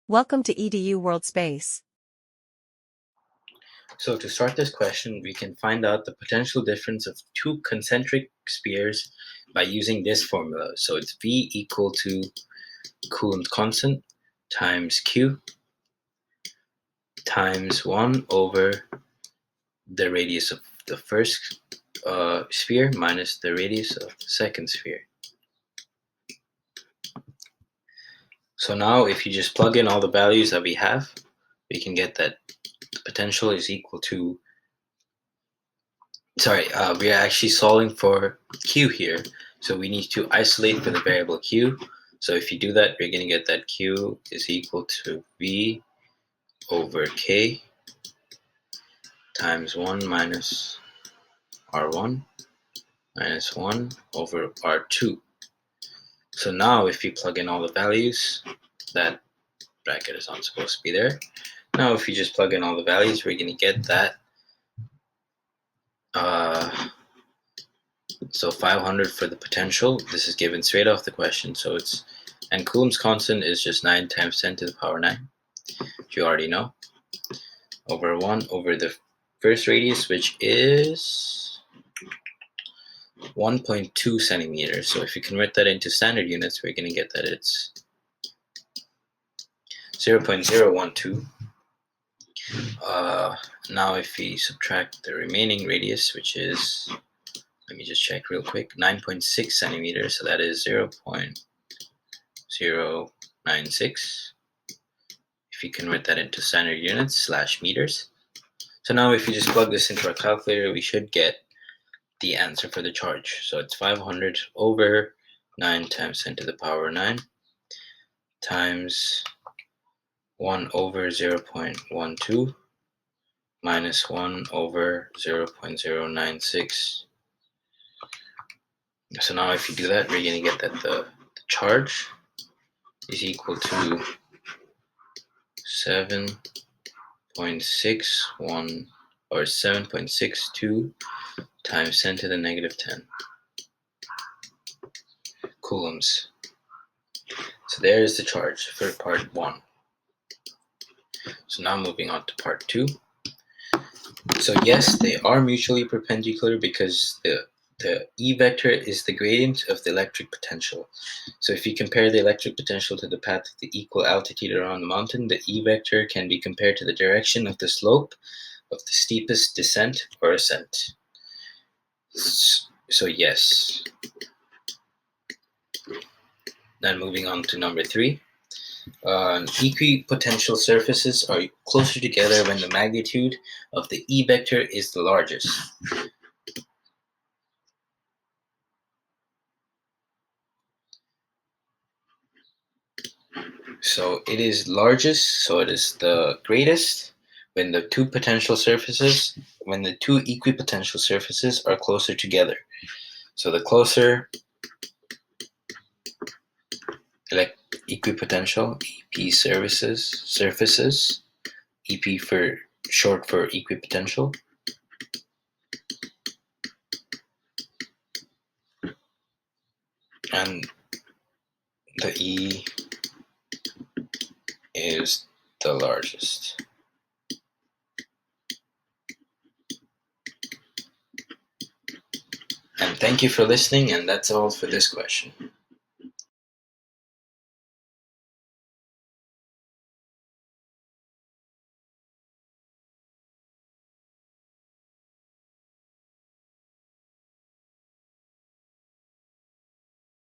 Welcome to EDU World Space. So to start this question, we can find out the potential difference of two concentric spheres by using this formula. So it's V equal to Coulomb's constant times Q times 1 over the radius of the first sphere minus the radius of the second sphere. So now if you just plug in all the values that we have, we can get that the potential is equal to we are actually solving for Q here. So we need to isolate for the variable Q. So if you do that, we're going to get that Q is equal to V over K times 1 minus R1 minus 1 over R2. So now if you plug in all the values, that bracket is not supposed to be there. Now if you just plug in all the values, we're going to get that so 500 for the potential. This is given straight off the question. So and Coulomb's constant is just 9 times 10 to the power 9, which you already know, over 1 over the first radius, which is 1.2 centimeters. So if you convert that into standard units, we're going to get that it's 0.012. Now if we subtract the remaining radius, which is, let me just check real quick, 9.6 centimeters, so that is 0.096. If you convert that into standard units / meters. So now if you just plug this into our calculator, we should get the answer for the charge. So it's 500 over 9 times 10 to the power 9 times 1 over 0.12 minus 1 over 0.096. So now if you do that, we're going to get that the charge is equal to 7.61 or 7.62 times 10 to the negative 10 coulombs. So there's the charge for part 1. So now moving on to part 2. So yes, they are mutually perpendicular because the E vector is the gradient of the electric potential. So if you compare the electric potential to the path of the equal altitude around the mountain, the E vector can be compared to the direction of the slope of the steepest descent or ascent. So yes. Then moving on to number 3. Equipotential surfaces are closer together when the magnitude of the E vector is the largest. So it is largest, so it is the greatest when the two equipotential surfaces are closer together. So the closer equipotential, EP surfaces, EP for short for equipotential, and the E is the largest. And thank you for listening, and that's all for this question.